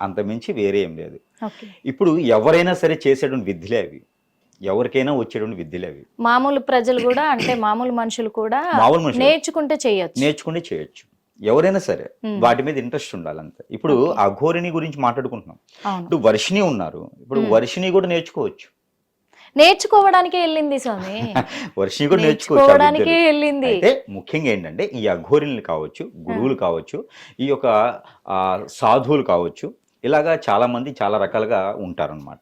అంతమించి వేరే ఏం లేదు. ఓకే. ఇప్పుడు ఎవరైనా సరే చేసేటువంటి విద్యలే అవి. ఎవరికైనా వచ్చేటువంటి విద్యలే అవి. మామూలు ప్రజలు కూడా అంటే మామూలు మనుషులు కూడా మామూలు మనుషులు నేర్చుకుంటే చేయొచ్చు. నేర్చుకుంటే చేయొచ్చు. ఎవరైనా సరే వాటి మీద ఇంట్రెస్ట్ ఉండాలి అంతే. ఇప్పుడు అఘోరిని గురించి మాట్లాడుకుంటున్నాం. ఇప్పుడు వర్షిణి ఉన్నారు. ఇప్పుడు వర్షిణి కూడా నేర్చుకోవచ్చు. నేర్చుకోవడానికే వెళ్ళింది స్వామి. వర్షిణి కూడా నేర్చుకోవచ్చు. వెళ్ళింది. అయితే ముఖ్యంగా ఏంటంటే ఈ అఘోరిని కావచ్చు, గురువులు కావచ్చు, ఈ యొక్క సాధువులు కావచ్చు, ఇలాగా చాలా మంది చాలా రకాలుగా ఉంటారనమాట.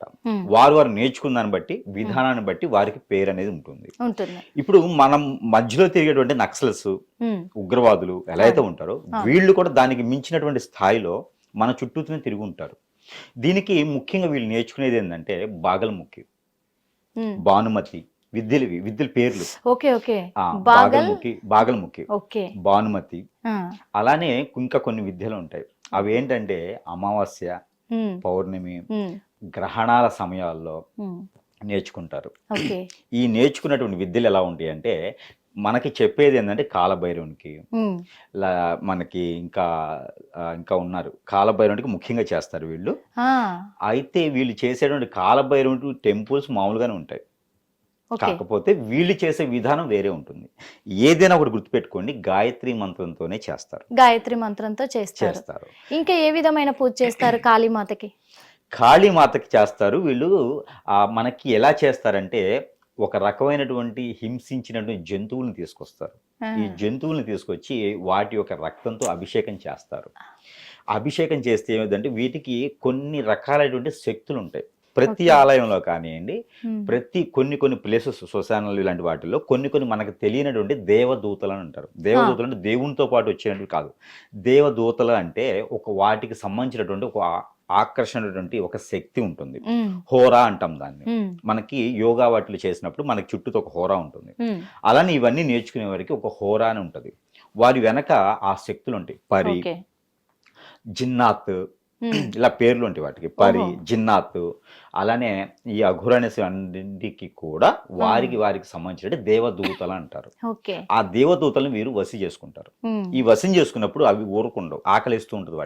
వారు నేర్చుకున్న దాన్ని బట్టి, విధానాన్ని బట్టి వారికి పేరు అనేది ఉంటుంది. ఇప్పుడు మనం మధ్యలో తిరిగేటువంటి నక్సల్స్, ఉగ్రవాదులు ఎలా అయితే ఉంటారో వీళ్ళు కూడా దానికి మించినటువంటి స్థాయిలో మన చుట్టూతోనే తిరిగి ఉంటారు. దీనికి ముఖ్యంగా వీళ్ళు నేర్చుకునేది ఏంటంటే బాగల్ముఖి, భానుమతి విద్యల పేర్లు. బాగల్ముఖి, భానుమతి, అలానే ఇంకా కొన్ని విద్యలు ఉంటాయి. అవి ఏంటంటే అమావాస్య, పౌర్ణమి, గ్రహణాల సమయాల్లో నేర్చుకుంటారు. ఈ నేర్చుకున్నటువంటి విద్యలు ఎలా ఉంటాయి అంటే మనకి చెప్పేది ఏంటంటే కాలభైరవునికి, మనకి ఇంకా ఉన్నారు కాలభైరవునికి ముఖ్యంగా చేస్తారు వీళ్ళు. అయితే వీళ్ళు చేసేటువంటి కాలభైరవునికి టెంపుల్స్ మామూలుగానే ఉంటాయి. కాకపోతే వీళ్ళు చేసే విధానం వేరే ఉంటుంది. ఏదైనా ఒకటి గుర్తుపెట్టుకోండి, గాయత్రి మంత్రంతోనే చేస్తారు. గాయత్రి మంత్రంతో చేస్తారు. ఇంకా ఏ విధమైన పూజ చేస్తారు? కాళీమాతకి చేస్తారు వీళ్ళు. మనకి ఎలా చేస్తారంటే ఒక రకమైనటువంటి హింసించినటువంటి జంతువులను తీసుకొస్తారు. ఈ జంతువులను తీసుకొచ్చి వాటి యొక్క రక్తంతో అభిషేకం చేస్తారు. అభిషేకం చేస్తే ఏమిటంటే వీటికి కొన్ని రకాలైనటువంటి శక్తులు ఉంటాయి. ప్రతి ఆలయంలో కానివ్వండి, కొన్ని ప్లేసెస్, శ్మశానాలు ఇలాంటి వాటిల్లో కొన్ని మనకు తెలియనటువంటి దేవదూతలు అని అంటారు. దేవదూతలు అంటే దేవునితో పాటు వచ్చేటువంటి కాదు. దేవదూతలు అంటే వాటికి సంబంధించినటువంటి ఒక ఆకర్షణటువంటి ఒక శక్తి ఉంటుంది. హోరా అంటాం దాన్ని. మనకి యోగా వాటిలో చేసినప్పుడు మనకి చుట్టూతో ఒక హోరా ఉంటుంది. అలానే ఇవన్నీ నేర్చుకునే వారికి ఒక హోరా అని ఉంటుంది. వారి వెనక ఆ శక్తులు ఉంటాయి. పరి, జిన్నాత్, ఇలా పేర్లు ఉంటాయి వాటికి. పరి, జిన్నాత్, అలానే ఈ అఘోర అనేసి అన్నింటికి కూడా వారికి సంబంధించిన దేవదూతలు అంటారు. ఆ దేవదూతలను వీరు వసి చేసుకుంటారు. ఈ వశం చేసుకున్నప్పుడు అవి ఊరుకుండవు, ఆకలిస్తూ ఉంటుంది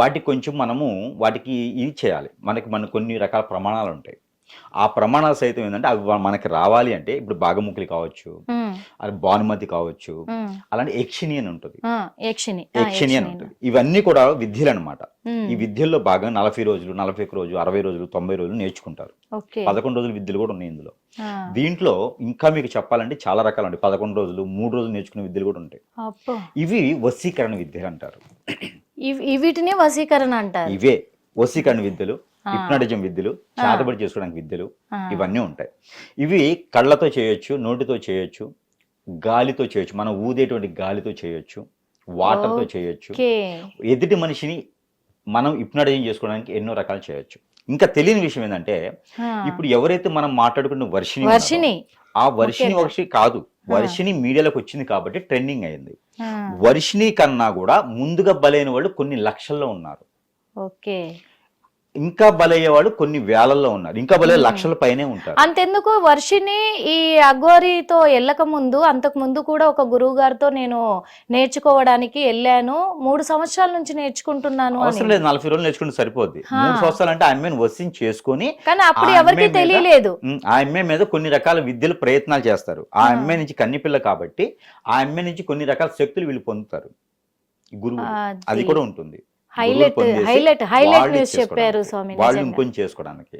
వాటికి కొంచెం మనము వాటికి ఇది చేయాలి. మనకు కొన్ని రకాల ప్రమాణాలు ఉంటాయి. ఆ ప్రమాణాలు సైతం ఏంటంటే అవి మనకి రావాలి అంటే ఇప్పుడు బాగముఖులు కావచ్చు, అది భానుమతి కావచ్చు, అలాంటి యక్షిణి అని ఉంటుంది. యక్షిణి అని ఉంటుంది. ఇవన్నీ కూడా విద్యలు అనమాట. ఈ విద్యల్లో భాగంగా 40 రోజులు, 41 రోజు, 60 రోజులు, 90 రోజులు నేర్చుకుంటారు. 11 రోజుల విద్యలు కూడా ఉన్నాయి ఇందులో. దీంట్లో ఇంకా మీకు చెప్పాలంటే చాలా రకాలు ఉంటాయి. 11 రోజులు, 3 రోజులు నేర్చుకునే విద్యలు కూడా ఉంటాయి. ఇవి వశీకరణ విద్యలు అంటారు. వీటిని వశీకరణ అంటారు. ఇవే వశీకరణ విద్యలు, హిప్నాటిజం విద్యలు, చేతబడి చేసుకోవడానికి విద్యలు, ఇవన్నీ ఉంటాయి. ఇవి కళ్ళతో చేయొచ్చు, నోటితో చేయొచ్చు, గాలితో చేయొచ్చు, మనం ఊదేటువంటి గాలితో చేయొచ్చు, వాటర్తో చేయొచ్చు. ఎదుటి మనిషిని మనం హిప్నాటిజం చేసుకోవడానికి ఎన్నో రకాలు చేయొచ్చు. ఇంకా తెలియని విషయం ఏంటంటే ఇప్పుడు ఎవరైతే మనం మాట్లాడుకున్న వర్షిణి, ఆ వర్షిణి కాదు, వర్షిణి మీడియాలోకి వచ్చింది కాబట్టి ట్రెండింగ్ అయింది. వర్షిణి కన్నా కూడా ముందుగా బలైన వాళ్ళు కొన్ని లక్షల్లో ఉన్నారు. ఇంకా బలయ్యేవాడు కొన్ని వేలల్లో ఉన్నారు. ఇంకా బలయ్యే లక్షల పైనే ఉంటారు. అంతెందుకు వర్షిని ఈ అఘోరితో వెళ్ళక ముందు, అంతకు ముందు కూడా ఒక గురువు గారితో నేను నేర్చుకోవడానికి వెళ్ళాను. 3 సంవత్సరాల నుంచి నేర్చుకుంటున్నాను. అవసరం లేదు, 40 రోజులు నేర్చుకుంటే సరిపోద్ది. 3 సంవత్సరాలు అంటే ఆ అమ్మాయిని వశం చేసుకుని, కానీ అప్పుడు ఎవరికి తెలియలేదు. ఆ అమ్మాయి మీద కొన్ని రకాల విద్యలు ప్రయత్నాలు చేస్తారు. ఆ అమ్మాయి నుంచి కన్నిపిల్ల కాబట్టి ఆ అమ్మాయి నుంచి కొన్ని రకాల శక్తులు వీళ్ళు పొందుతారు. గురువు అది కూడా ఉంటుంది. వాళ్ళు ఇంకొంచెం చేసుకోవడానికి.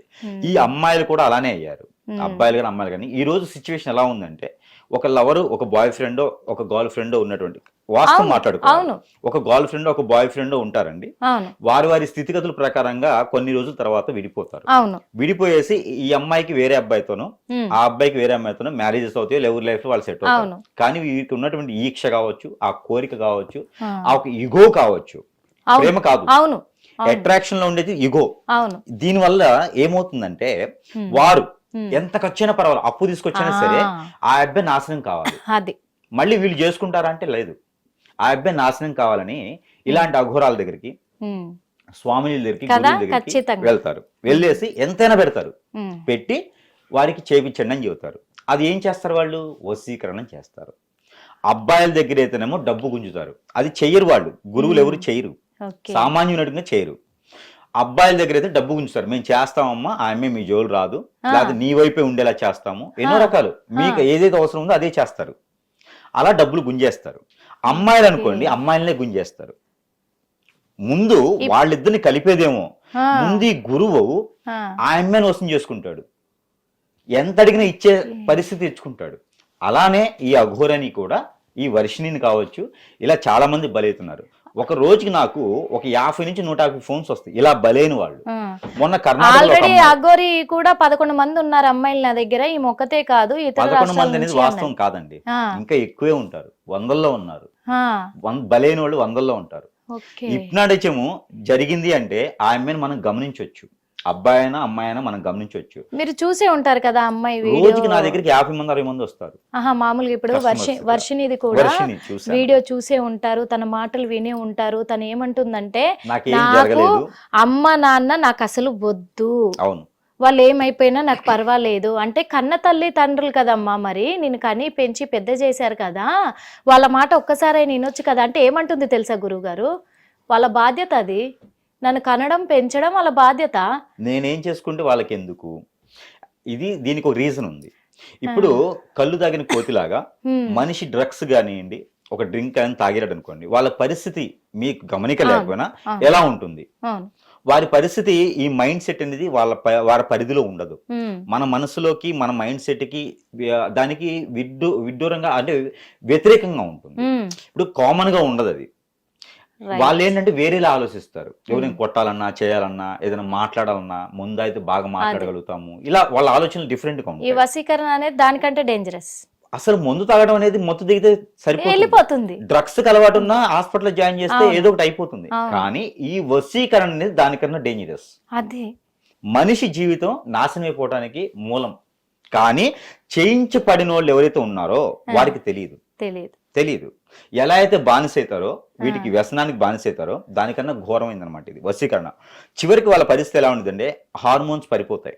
ఈ అమ్మాయిలు కూడా అలానే అయ్యారు, అబ్బాయిలు కానీ అమ్మాయిలు కానీ. ఈ రోజు సిచ్యువేషన్ ఎలా ఉందంటే ఒక లవరు, ఒక బాయ్ ఫ్రెండ్, ఒక గర్ల్ ఫ్రెండ్ ఉన్నటువంటి వాస్తవం మాట్లాడుకోవాలి. ఒక గర్ల్ ఫ్రెండ్, ఒక బాయ్ ఫ్రెండ్ ఉంటారండి. వారి స్థితిగతుల ప్రకారంగా కొన్ని రోజుల తర్వాత విడిపోతారు. విడిపోయేసి ఈ అమ్మాయికి వేరే అబ్బాయితోనూ, ఆ అబ్బాయికి వేరే అమ్మాయితోనూ మ్యారేజెస్ అవుతాయి, ఎవరి లైఫ్ లో వాళ్ళు సెట్ అవుతారు. కానీ వీరికి ఉన్నటువంటి ఈక్ష కావచ్చు, ఆ కోరిక కావచ్చు, ఆ ఒక ఇగో కావచ్చు, ప్రేమ కాదు, అట్రాక్షన్ లో ఉండేది ఇగో. దీని వల్ల ఏమవుతుందంటే వారు ఎంత ఖర్చైనా పర్వాలేదు, అప్పు తీసుకొచ్చినా సరే ఆ అబ్బాయి నాశనం కావాలి. మళ్ళీ వీళ్ళు చేసుకుంటారా అంటే లేదు, ఆ అబ్బాయి నాశనం కావాలని ఇలాంటి అఘోరాల దగ్గరికి, స్వామిని దగ్గరికి, గురువుల దగ్గరికి వెళ్తారు. వెళ్ళేసి ఎంతైనా పెడతారు, పెట్టి వారికి చేపించండి అని చెబుతారు. అది ఏం చేస్తారు వాళ్ళు? వశీకరణం చేస్తారు. అబ్బాయిల దగ్గర అయితేనేమో డబ్బు గుంజుతారు. అది చెయ్యరు వాళ్ళు, గురువులు ఎవరు చెయ్యరు, సామాన్యునిగా చేయరు. అబ్బాయిల దగ్గర అయితే డబ్బు గుంచుతారు, మేము చేస్తామమ్మా, ఆ అమ్మాయి మీ జోలు రాదు, లేకపోతే నీ వైపే ఉండేలా చేస్తాము, ఎన్నో రకాలు మీకు ఏదైతే అవసరం ఉందో అదే చేస్తారు. అలా డబ్బులు గుంజేస్తారు. అమ్మాయిలు అనుకోండి, అమ్మాయిలనే గుంజేస్తారు. ముందు వాళ్ళిద్దరిని కలిపేదేమో, ముందు ఈ గురువు ఆ అమ్మాయిని వసం చేసుకుంటాడు, ఎంత అడిగినా ఇచ్చే పరిస్థితి తెచ్చుకుంటాడు. అలానే ఈ అఘోరని కూడా, ఈ వర్షిణిని కావచ్చు, ఇలా చాలా మంది బలవుతున్నారు. ఒక రోజుకి నాకు ఒక 50 నుంచి 150 ఫోన్స్ వస్తాయి ఇలా బలైన వాళ్ళు. మొన్న ఆల్రెడీ అఘోరి కూడా 11 మంది ఉన్నారు అమ్మాయిలు నా దగ్గర, ఈ మొక్కతే కాదు 11 మంది అనేది వాస్తవం కాదండి, ఇంకా ఎక్కువే ఉంటారు, 100లో ఉన్నారు. బలైన వాళ్ళు 100లో ఉంటారు. హిప్నాటిజము జరిగింది అంటే ఆ అమ్మాయిని మనం గమనించవచ్చు, అబ్బాయి అయినా అమ్మాయి అయినా మనం గమనించవచ్చు. మీరు చూసే ఉంటారు కదా అమ్మాయి, రోజుకి నా దగ్గరికి 50 మంది 60 మంది వస్తారు. మామూలుగా ఇప్పుడు వర్షినిది కూడా వీడియో చూసే ఉంటారు, తన మాటలు వినే ఉంటారు. తను ఏమంటుందంటే, నాకు అమ్మ నాన్న నాకు అసలు వద్దు, అవును, వాళ్ళు ఏమైపోయినా నాకు పర్వాలేదు అంటే, కన్న తల్లి తండ్రులు కదమ్మా, మరి నేను కని పెంచి పెద్ద చేశారు కదా, వాళ్ళ మాట ఒక్కసారి వినొచ్చు కదా అంటే ఏమంటుంది తెలుసా గురువు గారు, వాళ్ళ బాధ్యత అది, నన్ను కనడం పెంచడం వాళ్ళ బాధ్యత, నేనేం చేసుకుంటే వాళ్ళకి ఎందుకు. దీనికి ఒక రీజన్ ఉంది. ఇప్పుడు కళ్ళు తాగిన కోతిలాగా మనిషి డ్రగ్స్ కానివ్వండి, ఒక డ్రింక్ అని తాగిరాడు అనుకోండి, వాళ్ళ పరిస్థితి మీకు గమనిక లేకపోయినా ఎలా ఉంటుంది, వారి పరిస్థితి, ఈ మైండ్ సెట్ అనేది వారి పరిధిలో ఉండదు. మన మనసులోకి, మన మైండ్ సెట్ కి దానికి విడ్డూరంగా అంటే వ్యతిరేకంగా ఉంటుంది. ఇప్పుడు కామన్ గా ఉండదు అది. వాళ్ళు ఏంటంటే వేరేలా ఆలోచిస్తారు, ఎవరైనా కొట్టాలన్నా, చేయాలన్నా, ఏదైనా మాట్లాడాలన్నా, ముందు అయితే బాగా మాట్లాడగలుగుతాము, ఇలా వాళ్ళ ఆలోచనలు డిఫరెంట్ గా ఉంటాయి. ఈ వశీకరణ అనేది దానికంటే డేంజరస్. అసలు మందు తాగడం అనేది మొత్తం దిగితే సరిపోతుంది, డ్రగ్స్ కి అలవాటు ఉన్నా హాస్పిటల్ జాయిన్ చేస్తే ఏదో ఒకటి అయిపోతుంది. కానీ ఈ వశీకరణ అనేది దానికన్నా డేంజరస్. అదే మనిషి జీవితం నాశనం అయిపోవడానికి మూలం. కానీ చేయించబడిన వాళ్ళు ఎవరైతే ఉన్నారో వారికి తెలియదు ఎలా అయితే బానిసైతారో, వీటికి వ్యసనానికి బానిసైతారో, దానికన్నా ఘోరమైందనమాట ఇది వశీకరణ. చివరికి వాళ్ళ పరిస్థితి ఎలా ఉండదంటే, హార్మోన్స్ పడిపోతాయి,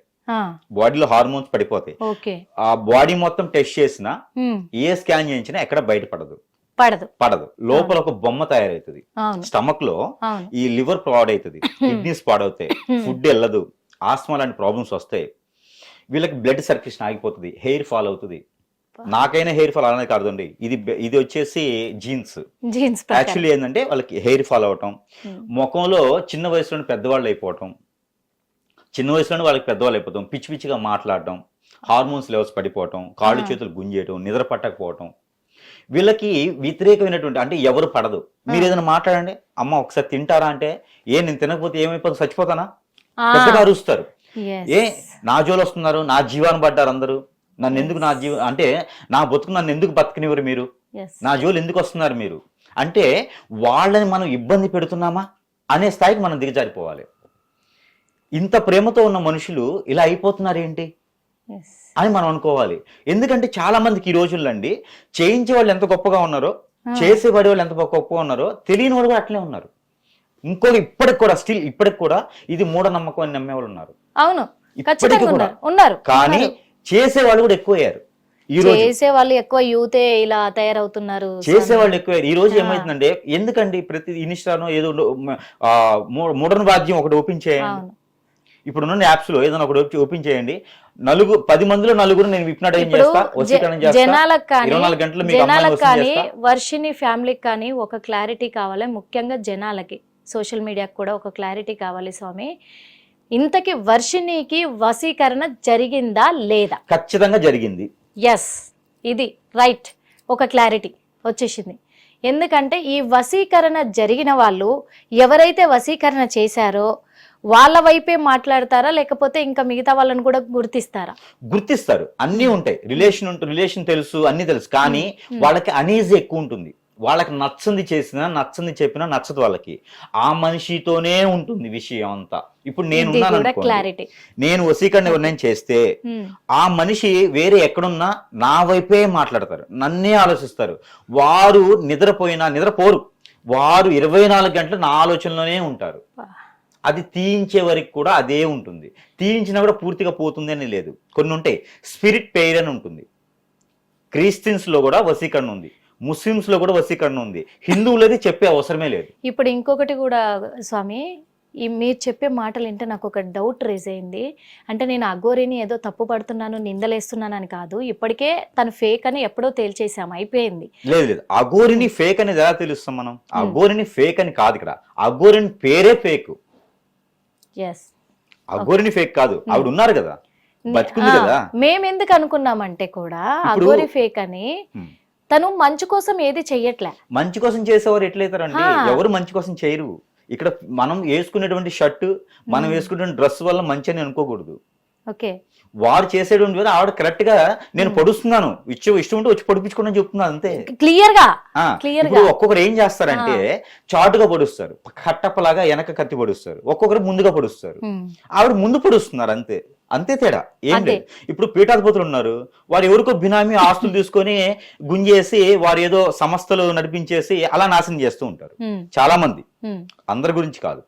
బాడీలో హార్మోన్స్ పడిపోతాయి. ఆ బాడీ మొత్తం టెస్ట్ చేసినా, ఏ స్కాన్ చేయించినా ఎక్కడ పడదు. లోపల ఒక బొమ్మ తయారవుతుంది, స్టమక్ లో ఈ లివర్ పాడవుతుంది, కిడ్నీస్ పాడవుతాయి, ఫుడ్ వెళ్ళదు, ఆస్మా లాంటి ప్రాబ్లమ్స్ వస్తాయి, వీళ్ళకి బ్లడ్ సర్క్యులేషన్ ఆగిపోతుంది, హెయిర్ ఫాల్ అవుతుంది. నాకైనా హెయిర్ ఫాల్ అనేది కాదండి, ఇది వచ్చేసి జీన్స్. యాక్చువల్లీ ఏంటంటే వాళ్ళకి హెయిర్ ఫాల్ అవటం, ముఖంలో చిన్న వయసులోనే పెద్దవాళ్ళు అయిపోవటం, చిన్న వయసులోనే వాళ్ళకి పెద్దవాళ్ళు అయిపోతాం, పిచ్చి పిచ్చిగా మాట్లాడటం, హార్మోన్స్ లెవెల్స్ పడిపోవటం, కాళ్ళు చేతులు గుంజేయటం, నిద్ర పట్టకపోవటం, వీళ్ళకి వ్యతిరేకమైనటువంటి అంటే ఎవరు పడదు. మీరు ఏదైనా మాట్లాడండి, అమ్మ ఒకసారి తింటారా అంటే, నేను తినకపోతే ఏమైపోతుంది, చచ్చిపోతానా, పెద్దగా అరుస్తారు. నా జోలు వస్తున్నారు, నా జీవాన్ని పడ్డారు అందరూ, నన్ను ఎందుకు అంటే నా బతుకు నన్ను ఎందుకు బతకనివ్వరు మీరు, నా జోలు ఎందుకు వస్తున్నారు మీరు అంటే, వాళ్ళని మనం ఇబ్బంది పెడుతున్నామా అనే స్థాయికి మనం దిగజారిపోవాలి. ఇంత ప్రేమతో ఉన్న మనుషులు ఇలా అయిపోతున్నారు ఏంటి అని మనం అనుకోవాలి. ఎందుకంటే చాలా మందికి ఈ రోజుల్లో అండి, చేయించే వాళ్ళు ఎంత గొప్పగా ఉన్నారో, చేసేవాడి వాళ్ళు ఎంత గొప్పగా ఉన్నారో తెలియని వాళ్ళు కూడా అట్లే ఉన్నారు. ఇంకోటి ఇప్పటికి కూడా ఇది మూఢనమ్మకం అని నమ్మేవాళ్ళు ఉన్నారు. అవును, ఇప్పటికీ కూడా ఉన్నారు. కానీ చేసేవాళ్ళు కూడా ఎక్కువయ్యారు. చేసేవాళ్ళు ఎక్కువ, యూతే ఇలా తయారవుతున్నారు, చేసేవాళ్ళు ఎక్కువయ్యారు. ఈ రోజు ఏమైతుందంటే, ఎందుకండి ప్రతి ఇన్స్టానో ఏదో మోడర్న్ వాద్యం ఒకటి ఓపెన్ చేయండి, ఇప్పుడున్న యాప్స్ లో ఏదైనా ఒకటి ఓపెన్ చేయండి, 10 మందిలో 9 నేను హిప్నటైజ్ చేస్తా, వశీకరణ చేస్తా, జనాలకు కానీ వర్షిని ఫ్యామిలీకి కానీ ఒక క్లారిటీ కావాలి. ముఖ్యంగా జనాలకి, సోషల్ మీడియాకి కూడా ఒక క్లారిటీ కావాలి స్వామి. ఇంతకి వర్షినికి వశీకరణ జరిగిందా లేదా? ఖచ్చితంగా జరిగింది. ఎస్, ఇది రైట్, ఒక క్లారిటీ వచ్చేసింది. ఎందుకంటే ఈ వశీకరణ జరిగిన వాళ్ళు ఎవరైతే వశీకరణ చేశారో వాళ్ళ వైపే మాట్లాడతారా, లేకపోతే ఇంకా మిగతా వాళ్ళని కూడా గుర్తిస్తారు? అన్నీ ఉంటాయి, రిలేషన్ తెలుసు, అన్ని తెలుసు, కానీ వాళ్ళకి అనీజీ ఎక్కువ ఉంటుంది. వాళ్ళకి నచ్చంది చేసినా, నచ్చంది చెప్పినా నచ్చదు వాళ్ళకి, ఆ మనిషితోనే ఉంటుంది విషయం అంతా. ఇప్పుడు నేను వశీకరణ ఎవరినైనా చేస్తే, ఆ మనిషి వేరే ఎక్కడున్నా నా వైపే మాట్లాడతారు, నన్నే ఆలోచిస్తారు. వారు నిద్రపోరు, వారు 24 గంటలు నా ఆలోచనలోనే ఉంటారు. అది తీయించే వరకు కూడా అదే ఉంటుంది. తీయించినా కూడా పూర్తిగా పోతుంది అని లేదు. కొన్ని ఉంటాయి, స్పిరిట్ పెయిర్ అని ఉంటుంది. క్రిస్టియన్స్ లో కూడా వశీకరణ ఉంది, ముస్లిమ్స్ లో కూడా వశీకరణ ఉంది, హిందువులది చెప్పే అవసరమే లేదు. ఇప్పుడు ఇంకొకటి కూడా స్వామి, ఈ మీరు చెప్పే మాటలు వింటే నాకు ఒక డౌట్ రేజ్ అయింది. అంటే నేను అఘోరిని ఏదో తప్పు పడుతున్నాను, నిందలేస్తున్నాను అని కాదు. ఇప్పటికే తను ఫేక్ అని ఎప్పుడో తేల్చేసాము, అయిపోయింది. లేదు లేదు, అఘోరిని ఫేక్ అనేది ఎలా తెలుస్తాం మనం? అఘోరిని ఫేక్ అని కాదు ఇక్కడ, అఘోరిని పేరే ఫేక్. ఎస్, అఘోరిని ఫేక్ కాదు, ఆవిడ ఉన్నారు కదా, బతికుంది కదా. మేమెందుకు అనుకున్నామంటే కూడా అఘోరి ఫేక్ అని. తను మంచి కోసం ఏది చెయ్యట్లే. మంచి కోసం చేసేవారు ఎట్లయితారండి? ఎవరు మంచి కోసం చేయరు. ఇక్కడ మనం వేసుకునేటువంటి షర్టు, మనం వేసుకునే డ్రెస్ వల్ల మంచి అని అనుకోకూడదు. ఓకే, వారు చేసేటువంటి వేరే ఆవిడ కరెక్ట్ గా నేను పొడుస్తున్నాను, ఇష్టం ఉంటే వచ్చి పొడిపించుకోండి అని చెప్తున్నాను అంతే. క్లియర్ గా. ఇప్పుడు ఒక్కొక్కరు ఏం చేస్తారంటే చాటుగా పొడుస్తారు, కట్టప్పలాగా వెనక కత్తి పొడుస్తారు, ఒక్కొక్కరు ముందుగా పొడుస్తారు. ఆవిడ ముందు పొడుస్తున్నారు అంతే, అంతే తేడా ఏం లేదు. ఇప్పుడు పీఠాధిపతులు ఉన్నారు, వారు ఎవరికో బినామీ ఆస్తులు తీసుకొని గుంజేసి వారు ఏదో సంస్థలు నడిపించేసి అలా నాశనం చేస్తూ ఉంటారు చాలా మంది, అందరి గురించి కాదు.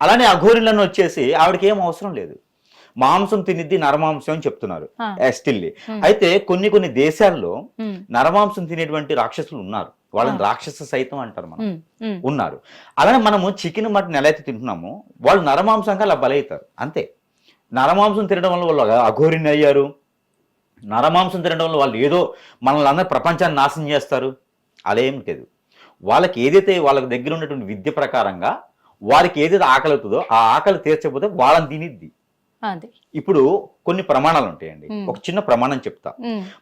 అలానే అఘోరిలను వచ్చేసి ఆవిడకి ఏం అవసరం లేదు, మాంసం తినిద్ది నరమాంసం అని చెప్తున్నారు స్టిల్. అయితే కొన్ని కొన్ని దేశాల్లో నరమాంసం తినేటువంటి రాక్షసులు ఉన్నారు, వాళ్ళని రాక్షస సైతం అంటారు, మనం ఉన్నారు. అలానే మనము చికెన్ మటన్ ఎలా అయితే తింటున్నామో వాళ్ళు నరమాంసంగా అలా బలవుతారు అంతే. నరమాంసం తినడం వల్ల వాళ్ళు అఘోరిని అయ్యారు, నరమాంసం తినడం వల్ల వాళ్ళు ఏదో మనల్ని అందరూ ప్రపంచాన్ని నాశనం చేస్తారు, అలా ఏం లేదు. వాళ్ళకి ఏదైతే వాళ్ళకి దగ్గర ఉన్నటువంటి విద్య ప్రకారంగా వారికి ఏదైతే ఆకలి అవుతుందో ఆ ఆకలి తీర్చకపోతే వాళ్ళని తినిద్ది. ఇప్పుడు కొన్ని ప్రమాణాలు ఉంటాయండి, ఒక చిన్న ప్రమాణం చెప్తా.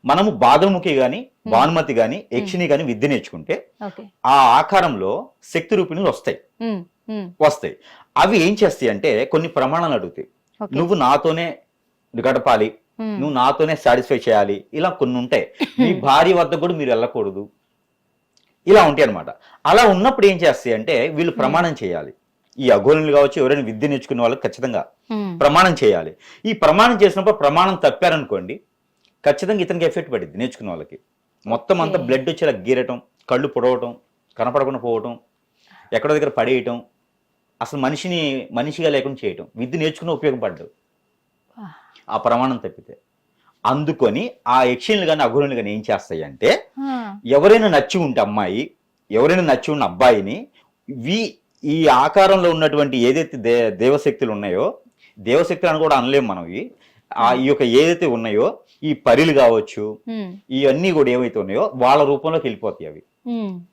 మనము బాధముఖి గాని భానుమతి గాని యక్షిని గాని విద్య నేర్చుకుంటే ఆ ఆకారంలో శక్తి రూపిణులు వస్తాయి. అవి ఏం చేస్తాయి అంటే కొన్ని ప్రమాణాలు అడుగుతాయి. నువ్వు నాతోనే గడపాలి, నువ్వు నాతోనే సాటిస్ఫై చేయాలి, ఇలా కొన్ని ఉంటాయి. మీ భార్య వద్ద కూడా మీరు వెళ్ళకూడదు, ఇలా ఉంటాయి అనమాట. అలా ఉన్నప్పుడు ఏం చేస్తాయి అంటే వీళ్ళు ప్రమాణం చేయాలి. ఈ అఘోరులు కావచ్చు, ఎవరైనా విద్య నేర్చుకునే వాళ్ళకి ఖచ్చితంగా ప్రమాణం చేయాలి. ఈ ప్రమాణం చేసినప్పుడు ప్రమాణం తప్పారనుకోండి ఖచ్చితంగా ఇతనికి ఎఫెక్ట్ పడింది. నేర్చుకునే వాళ్ళకి మొత్తం అంతా బ్లడ్ వచ్చేలా గీరటం, కళ్ళు పొడవటం, కనపడకుండా పోవటం, ఎక్కడో దగ్గర పడేయటం, అసలు మనిషిగా లేకుండా చేయటం, విద్య నేర్చుకునే ఉపయోగపడ్డాడు ఆ ప్రమాణం తప్పితే. అందుకొని ఆ యక్షిణులు కానీ అఘోరులు కానీ ఏం చేస్తాయి అంటే ఎవరైనా నచ్చి ఉంటే అమ్మాయి, ఎవరైనా నచ్చి ఉన్న అబ్బాయిని ఈ ఆకారంలో ఉన్నటువంటి ఏదైతే దేవశక్తులు ఉన్నాయో, దేవశక్తులు అని కూడా అనలేము మనం, ఈ యొక్క ఏదైతే ఉన్నాయో ఈ పరిలు కావచ్చు, ఇవన్నీ కూడా ఏవైతే ఉన్నాయో వాళ్ళ రూపంలోకి వెళ్ళిపోతాయి. అవి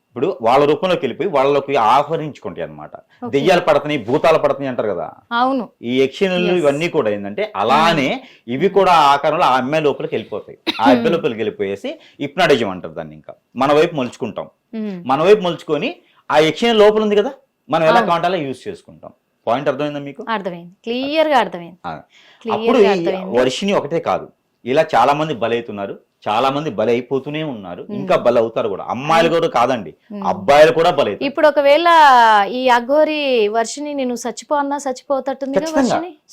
ఇప్పుడు వాళ్ళ రూపంలోకి వెళ్ళిపోయి వాళ్ళకి ఆహ్వానించుకుంటాయి అనమాట. దెయ్యాలు పడుతున్నాయి, భూతాలు పడుతున్నాయి అంటారు కదా, అవును. ఈ యక్షిణులు ఇవన్నీ కూడా ఏంటంటే అలానే ఇవి కూడా ఆ ఆకారంలో ఆ అమ్మాయి లోపలికి వెళ్ళిపోతాయి. ఆ అబ్బాయి లోపలికి వెళ్ళిపోయేసి హిప్నాటిజం అంటారు దాన్ని. ఇంకా మన వైపు మలుచుకుంటాం, మన వైపు మలుచుకొని ఆ యక్షిణ లోపల ఉంది కదా మనం ఎలా కావాలంటే అలా యూజ్ చేసుకుంటాం. పాయింట్ అర్థమైందా మీకు? అర్థమైంది, క్లియర్ గా అర్థమైంది. అప్పుడు వర్షిని ఒకటే కాదు, ఇలా చాలా మంది బలవుతున్నారు, చాలా మంది బలైపోతూనే ఉన్నారు, ఇంకా బలవుతారు కూడా. అమ్మాయిలు కూడా కాదండి, అబ్బాయిలు కూడా బలవుతారు. ఇప్పుడు ఒకవేళ ఈ అఘోరి వర్షిని నేను చచ్చిపో అన్నా చచ్చిపోతట్టుంది.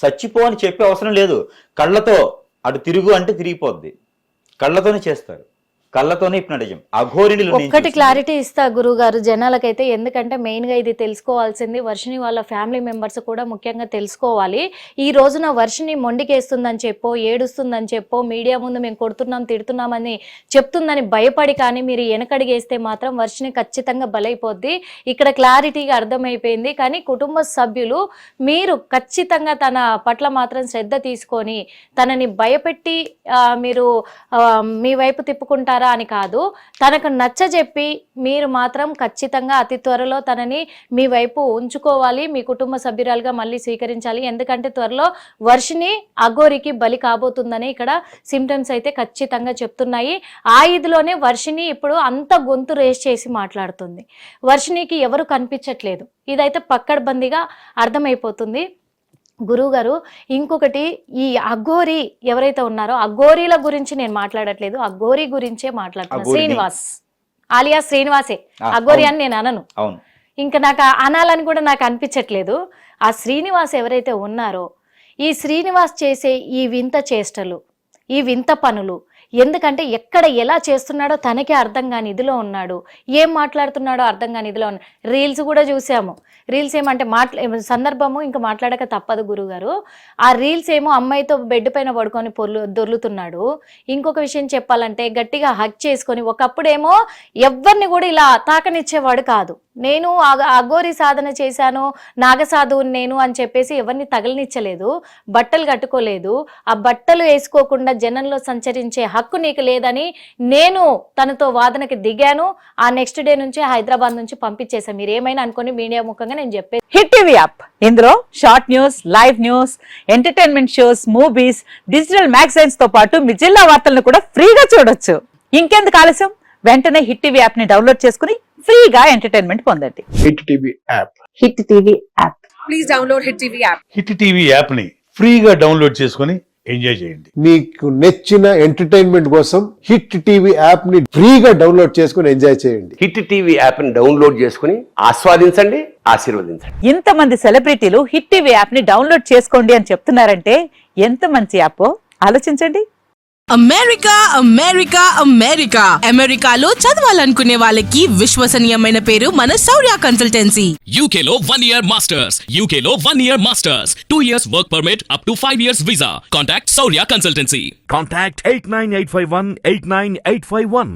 చచ్చిపో అని చెప్పే అవసరం లేదు, కళ్ళతో అటు తిరుగు అంటే తిరిగిపోద్ది, కళ్ళతోనే చేస్తారు, కళ్ళతోనే హిప్నాటిజం. అఘోరిని ఒక్కటి క్లారిటీ ఇస్తా గురువు గారు జనాలకైతే, ఎందుకంటే మెయిన్ గా ఇది తెలుసుకోవాల్సింది వర్షిని వాళ్ళ ఫ్యామిలీ మెంబర్స్ కూడా ముఖ్యంగా తెలుసుకోవాలి. ఈ రోజున వర్షిని మొండికేస్తుందని చెప్పో, ఏడుస్తుందని చెప్పో, మీడియా ముందు మేము కొడుతున్నాం తిడుతున్నామని చెప్తుందని భయపడి కానీ మీరు వెనకడిగేస్తే మాత్రం వర్షిని ఖచ్చితంగా బలైపోద్ది. ఇక్కడ క్లారిటీగా అర్థమైపోయింది. కానీ కుటుంబ సభ్యులు మీరు ఖచ్చితంగా తన పట్ల మాత్రం శ్రద్ధ తీసుకొని తనని భయపెట్టి మీరు మీ వైపు తిప్పుకుంటారా అని కాదు, తనకు నచ్చజెప్పి మీరు మాత్రం ఖచ్చితంగా అతి త్వరలో తనని మీ వైపు ఉంచుకోవాలి, మీ కుటుంబ సభ్యురాలుగా మళ్ళీ స్వీకరించాలి. ఎందుకంటే త్వరలో వర్షిని అఘోరికి బలి కాబోతుందని ఇక్కడ సిమ్టమ్స్ అయితే ఖచ్చితంగా చెప్తున్నాయి. ఆ ఇదిలోనే వర్షిని ఇప్పుడు అంత గొంతు రేస్ చేసి మాట్లాడుతుంది. వర్షినికి ఎవరు కనిపించట్లేదు, ఇదైతే పక్కడ్బందీగా అర్థమైపోతుంది. గురువు గారు ఇంకొకటి, ఈ అఘోరి ఎవరైతే ఉన్నారో అఘోరీల గురించి నేను మాట్లాడట్లేదు, అఘోరి గురించే మాట్లాడుతున్నా. శ్రీనివాస్ ఆలియా శ్రీనివాసే అఘోరి అని నేను అనను, ఇంకా నాకు అనాలని కూడా నాకు అనిపించట్లేదు. ఆ శ్రీనివాస్ ఎవరైతే ఉన్నారో ఈ శ్రీనివాస్ చేసే ఈ వింత చేష్టలు, ఈ వింత పనులు, ఎందుకంటే ఎక్కడ ఎలా చేస్తున్నాడో తనకే అర్థం కాని ఇదిలో ఉన్నాడు, ఏం మాట్లాడుతున్నాడో అర్థం కాని ఇదిలో ఉన్నాడు. రీల్స్ కూడా చూసాము. రీల్స్ ఏమంటే సందర్భము ఇంకా మాట్లాడక తప్పదు గురుగారు. ఆ రీల్స్ ఏమో అమ్మాయితో బెడ్ పైన పడుకొని దొర్లుతున్నాడు. ఇంకొక విషయం చెప్పాలంటే గట్టిగా హగ్ చేసుకొని, ఒకప్పుడేమో ఎవరిని కూడా ఇలా తాకనిచ్చేవాడు కాదు, నేను అఘోరి సాధన చేశాను, నాగసాధువుని నేను అని చెప్పేసి ఎవరిని తగలనిచ్చలేదు, బట్టలు కట్టుకోలేదు. ఆ బట్టలు వేసుకోకుండా జనంలో సంచరించే హక్కు నీకు లేదని నేను తనతో వాదనకి దిగాను. ఆ నెక్స్ట్ డే నుంచి హైదరాబాద్ నుంచి పంపించేశాను. మీరు ఏమైనా అనుకోని మీడియా ముఖంగా నేను చెప్పేది. హిట్ టీవీ యాప్, ఇందులో short news, live news, entertainment shows, movies, digital magazines తో పాటు మీ జిల్లా వార్తలను కూడా ఫ్రీగా చూడొచ్చు. ఇంకెందుకు ఆలస్యం, వెంటనే హిట్ టీవీ యాప్ ని డౌన్లోడ్ చేసుకుని ఫ్రీగా ఎంటర్టైన్మెంట్ పొందండి. Hit TV app. Hit TV app. Please download Hit TV app. Hit TV యాప్ని ఫ్రీగా డౌన్లోడ్ చేసుకొని ఎంజాయ్ చేయండి. మీకు నచ్చిన ఎంటర్టైన్మెంట్ కోసం హిట్ టీవీ యాప్ ని ఫ్రీగా డౌన్లోడ్ చేసుకుని ఎంజాయ్ చేయండి. హిట్ టీవీ యాప్ని డౌన్లోడ్ చేసుకుని ఆస్వాదించండి, ఆశీర్వదించండి. ఇంతమంది సెలబ్రిటీలు హిట్ టీవీ యాప్ ని డౌన్లోడ్ చేసుకోండి అని చెప్తున్నారంటే ఎంత మంచి యాప్ ఆలోచించండి. అమెరికా అమెరికా అమెరికా అమెరికాలో చదవాలనుకునే వాళ్ళకి విశ్వసనీయమైన పేరు మన శౌర్య consultancy. UK Law 1 Year Masters. UK Law 1 Year Masters. 2 years work permit up to 5 years visa. Contact Saurya Consultancy. Contact 89851 89851.